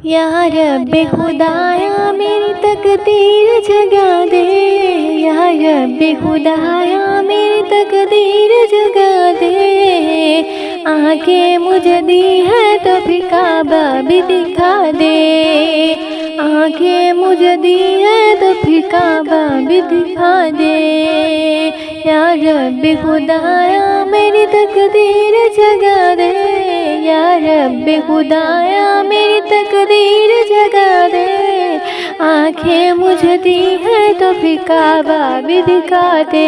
या रब्बे खुदाया मेरी तकदीर जगा दे, या रब्बे खुदाया मेरी तकदीर जगा दे। आंखें मुझे दी है तो फिर काबा भी दिखा दे, आंखें मुझे दी है तो फिर काबा भी दिखा दे। या रब्बे खुदाया मेरी तकदीर जगा दे, या रब्बे खुदाया मेरी तकदीर जगा दे। आंखें मुझे दी है तो फिर काबा भी दिखा दे,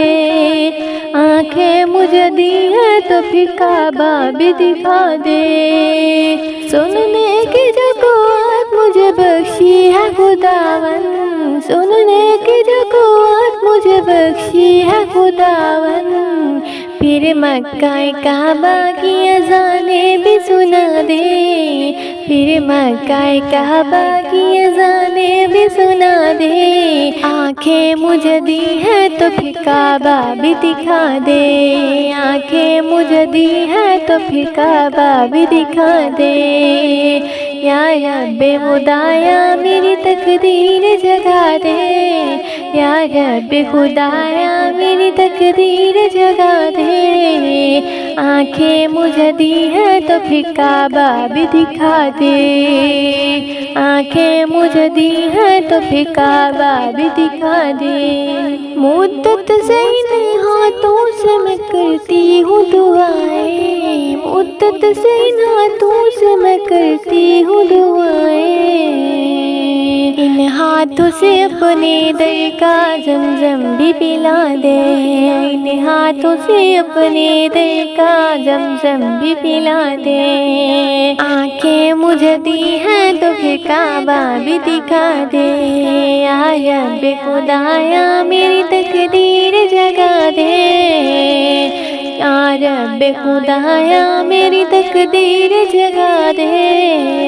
आंखें मुझे दी है तो फिर काबा भी दिखा दे। सुनने की जो कुव्वत मुझे बख्शी है खुदावन, सुनने की जो कुव्वत मुझे बख्शी है खुदावन। फिर मक्का काबा की अज़ानें भी सुना दे, फिर मक्का काबा की अज़ानें भी सुना दे। आंखें मुझे दी है तो फिर काबा भी दिखा दे, आंखें मुझे दी है तो फिर काबा भी दिखा दे। या रब्बे खुदाया मेरी तकदीर जगा दे, या रब्बे खुदाया मेरी तकदीर जगा दे। आंखें मुझे दी है तो फिर काबा भी दिखा दे, आंखें मुझे दी है तो फिर काबा भी दिखा दे। मुद्दत से इन हाथों से मैं करती हूँ दुआएं, मुद्दत से इन हाथों से मैं करती हूँ दुआएं। इन हाथों से अपने दर का ज़मज़म भी पिला दे, इन हाथों से अपने दर का ज़मज़म भी पिला दे। आंखें मुझे दी हैं तो फिर काबा भी दिखा दे। या रब्बे खुदाया मेरी तकदीर जगा दे, या रब्बे खुदाया मेरी तकदीर जगा दे।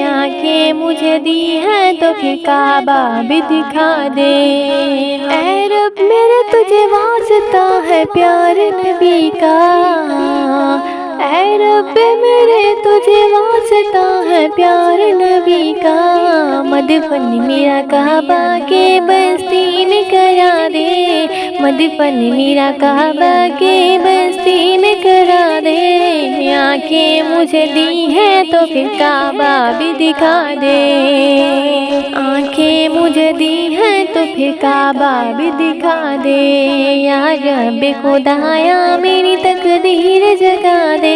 आंखें मुझे दी है तो फिर काबा भी दिखा दे। ऐ रब मेरे तुझे वास्ता है प्यार नबी का, ऐ रब मेरे तुझे वास्ता है प्यार नबी का। मदफन मेरा काबा के बस्ती में करा दे, मदफन मेरा काबा के बस्ती में करा दे। आंखें मुझे दी है तो फिर काबा भी दिखा दे, आंखें मुझे दी है तो फिर काबा भी दिखा दे। या रब्बे खुदाया मेरी तकदीर जगा दे,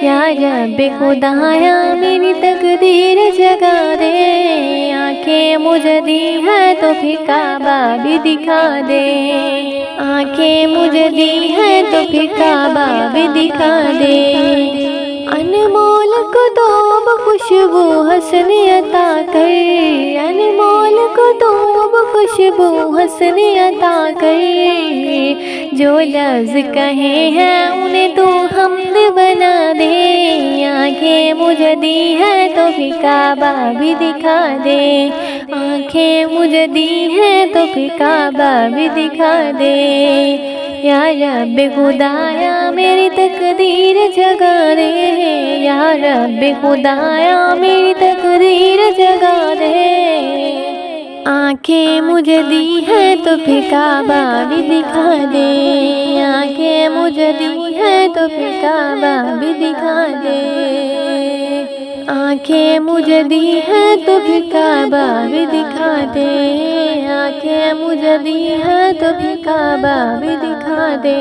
या रब्बे खुदाया मेरी तकदीर जगा दे। आंखें मुझे दी है तो फिर काबा भी दिखा दे, आंखें मुझे दी है तो फिर काबा भी दिखा दे। अनमोल को तो खुशबू हसन अता कर, अनमोल को तो खुशबू हसन अता कर। जो लफ्ज़ कहे हैं उन्हें तो हम्द बना दे। आंखें मुझे दी है तो फिर काबा भी दिखा दे, आंखें मुझे दी है तो फिर काबा भी दिखा दे। या रब्बे खुदाया मेरी तकदीर जगा दे, या रब्बे खुदाया मेरी तकदीर जगा दे। आंखें मुझे दी है तो फिर काबा भी दिखा दे, आंखें मुझे दी है तो फिर काबा भी दिखा दे। आंखें मुझे दी है तो फिर काबा भी दिखा दे, आंखें मुझे दी है तो फिर काबा भी दिखा दे।